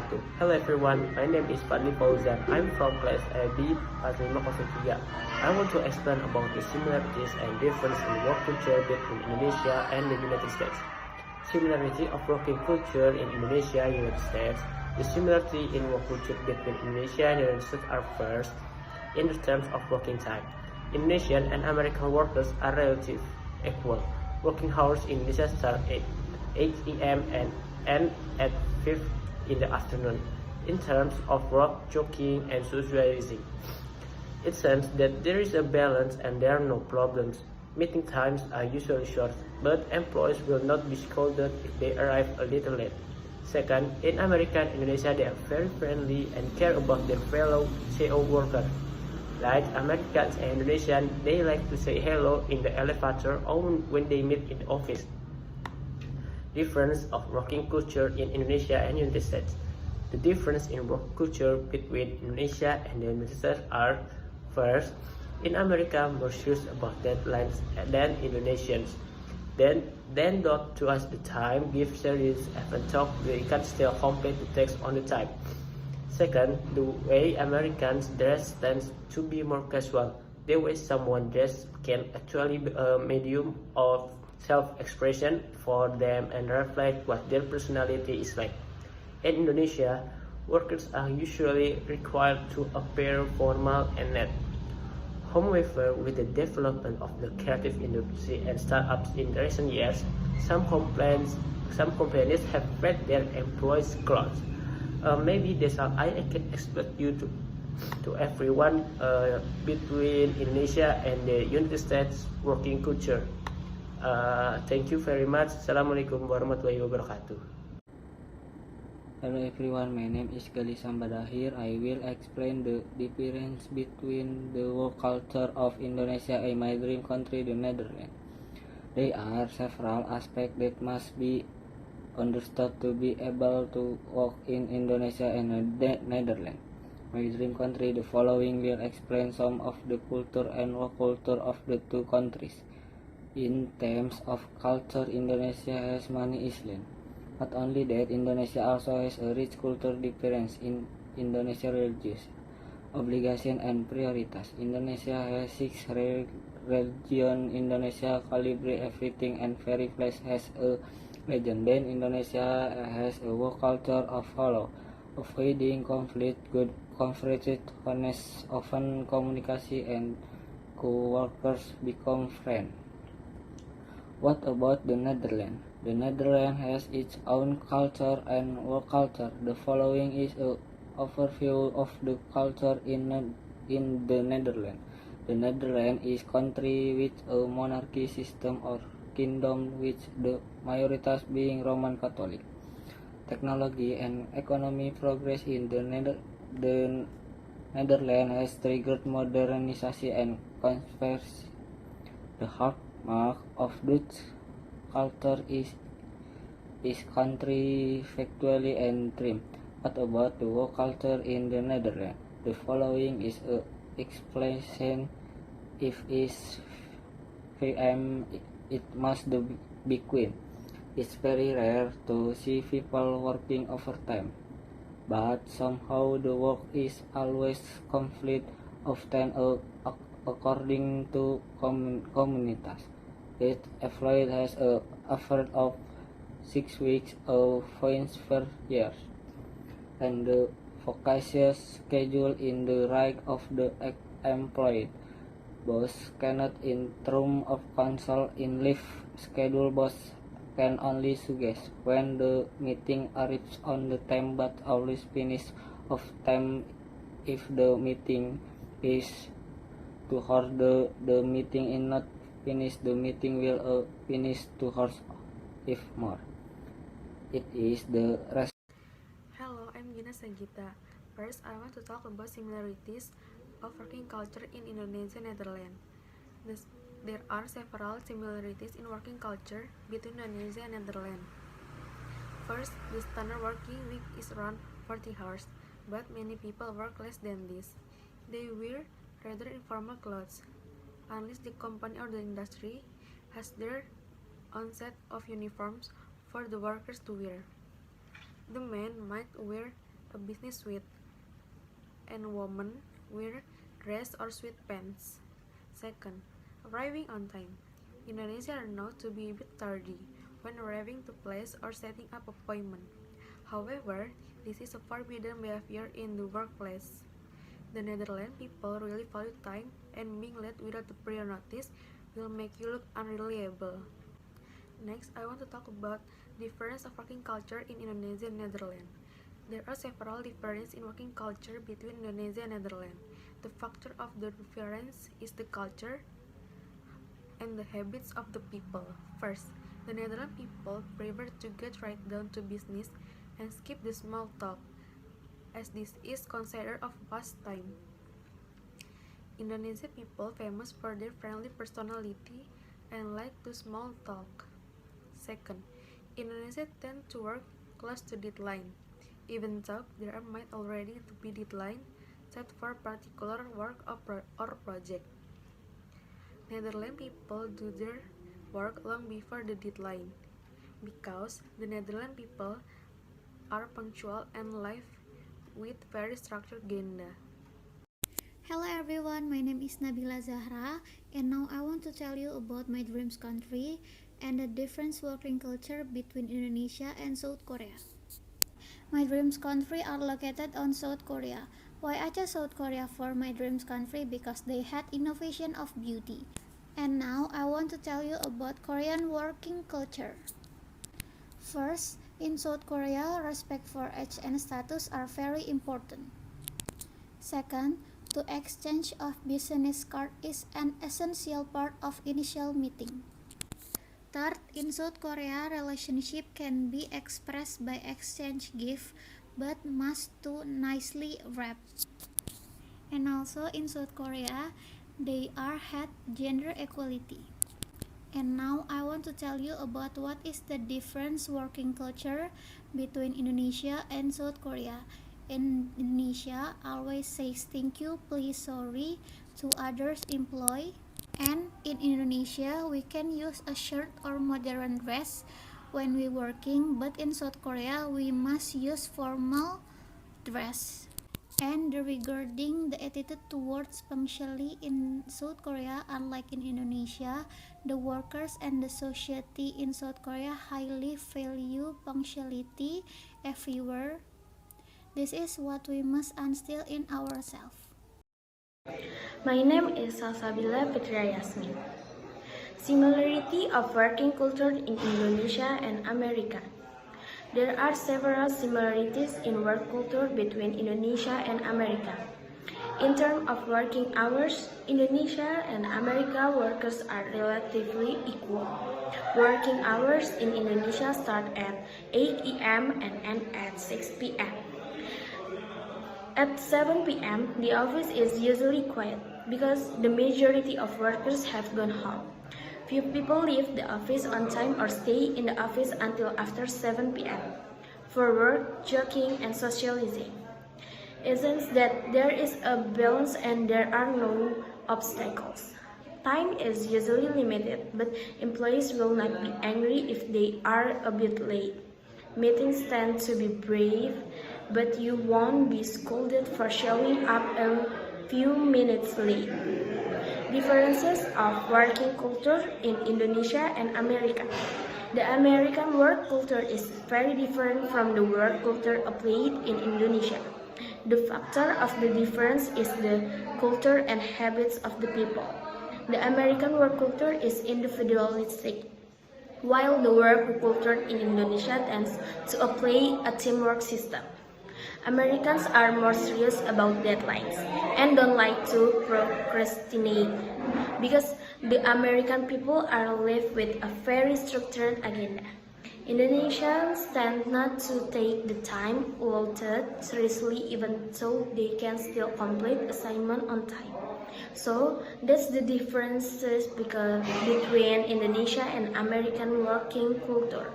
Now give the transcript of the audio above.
wabarakatuh. Hello everyone, my name is Fadhli Fauzan. I'm from class AB Fithrya. I want to explain about the similarities and difference in work culture between Indonesia and the United States. Similarity of working culture in Indonesia and United States. The similarity in work culture between Indonesia and the United States are first, in the terms of working time. Indonesian and American workers are relatively equal. Working hours in Indonesia start at 8 a.m. and end at 5 in the afternoon. In terms of work, joking, and socializing, it seems that there is a balance and there are no problems. Meeting times are usually short, but employees will not be scolded if they arrive a little late. Second, in America and Indonesia, they are very friendly and care about their fellow CO workers. Like Americans and Indonesians, they like to say hello in the elevator or when they meet in the office. Difference of working culture in Indonesia and United States. The difference in work culture between Indonesia and the United States are: first, in America more serious about deadlines than Indonesians. Then don't trust the time, give serious even talk, they can still complete the text on the time. Second, the way Americans dress tends to be more casual. The way someone dresses can actually be a medium of self-expression for them and reflect what their personality is like. In Indonesia, workers are usually required to appear formal and neat. However, with the development of the creative industry and startups in recent years, some companies have made their employees clothes. Maybe that's how I can explain you to everyone between Indonesia and the United States working culture. Thank you very much. Assalamualaikum warahmatullahi wabarakatuh. Hello everyone, my name is Galih Sambada. Here I will explain the difference between the work culture of Indonesia and my dream country, the Netherlands. There are several aspects that must be understood to be able to work in Indonesia and the Netherlands. My dream country, the following will explain some of the culture and work culture of the two countries. In terms of culture, Indonesia has many islands. Not only that, Indonesia also has a rich cultural difference in Indonesia religious obligation and prioritas. Indonesia has 6 regions. Indonesia celebrate everything and every place has a legend. Then Indonesia has a work culture of follow, avoiding conflict, good conflict, honest, open communication, and co-workers become friends. What about the Netherlands? The Netherlands has its own culture and work culture. The following is an overview of the culture in the Netherlands. The Netherlands is country with a monarchy system or kingdom with the majority being Roman Catholic. Technology and economic progress in the Netherlands has triggered modernization and conspiracy. The hallmark of Dutch culture is country factually and trim. What about the work culture in the Netherlands? The following is a explanation. If is VM, it must be queen. It's very rare to see people working overtime, but somehow the work is always complete, often according to communities. It employed has a effort of 6 weeks of points per year, and the vacation schedule in the right of the employed. Boss cannot in terms of council in leave schedule. Boss can only suggest when the meeting arrives on the time but always finish of time. If the meeting is to hold the meeting is not finished, the meeting will finish 2 hours if more. It is the rest. Hello, I'm Ghina Sagita. First, I want to talk about similarities of working culture in Indonesia and Netherlands. There are several similarities in working culture between Indonesia and Netherlands. First, the standard working week is around 40 hours, but many people work less than this. They wear rather informal clothes, unless the company or the industry has their own set of uniforms for the workers to wear. The men might wear a business suit, and women wear dress or sweatpants. Second, arriving on time. Indonesians are known to be a bit tardy when arriving to place or setting up appointment. However, this is a forbidden behavior in the workplace. The Netherlands people really value time, and being late without the prior notice will make you look unreliable. Next, I want to talk about difference of working culture in Indonesia and Netherlands. There are several differences in working culture between Indonesia and Netherlands. The factor of the difference is the culture and the habits of the people. First, the Netherlands people prefer to get right down to business and skip the small talk, as this is considered a pastime. Indonesia people famous for their friendly personality and like to small talk. Second, Indonesia tend to work close to deadline, even though there might already be deadline set for particular work or project. Netherlands people do their work long before the deadline, because the Netherlands people are punctual and live with very structured agenda. Hello everyone, my name is Nabila Zahra, and now I want to tell you about my dreams country and the different working culture between Indonesia and South Korea. My dreams country are located on South Korea. Why I chose South Korea for my dreams country? Because they had innovation of beauty. And now I want to tell you about Korean working culture. First, in South Korea, respect for age and status are very important. Second, to exchange of business card is an essential part of initial meeting. Third, in South Korea, relationship can be expressed by exchange gift, but must too nicely wrapped. And also in South Korea, they are had gender equality. And now I want to tell you about what is the difference working culture between Indonesia and South Korea. In Indonesia always says thank you, please, sorry to others employee. And in Indonesia we can use a shirt or modern dress when we working, but in South Korea we must use formal dress. And regarding the attitude towards punctuality in South Korea, unlike in Indonesia, the workers and the society in South Korea highly value punctuality everywhere. This is what we must instill in ourselves. My name is Salsabila Fithrya Yasmin. Similarity of working culture in Indonesia and America. There are several similarities in work culture between Indonesia and America. In terms of working hours, Indonesia and America workers are relatively equal. Working hours in Indonesia start at 8 a.m. and end at 6 p.m. At 7 p.m., the office is usually quiet because the majority of workers have gone home. Few people leave the office on time or stay in the office until after 7 p.m. for work, joking, and socializing. It seems that there is a balance and there are no obstacles. Time is usually limited, but employees will not be angry if they are a bit late. Meetings tend to be brief, but you won't be scolded for showing up a few minutes late. Differences of working culture in Indonesia and America. The American work culture is very different from the work culture applied in Indonesia. The factor of the difference is the culture and habits of the people. The American work culture is individualistic, while the work culture in Indonesia tends to apply a teamwork system. Americans are more serious about deadlines and don't like to procrastinate because the American people are live with a very structured agenda. Indonesians tend not to take the time allotted seriously even though they can still complete assignment on time. So that's the differences between Indonesia and American working culture.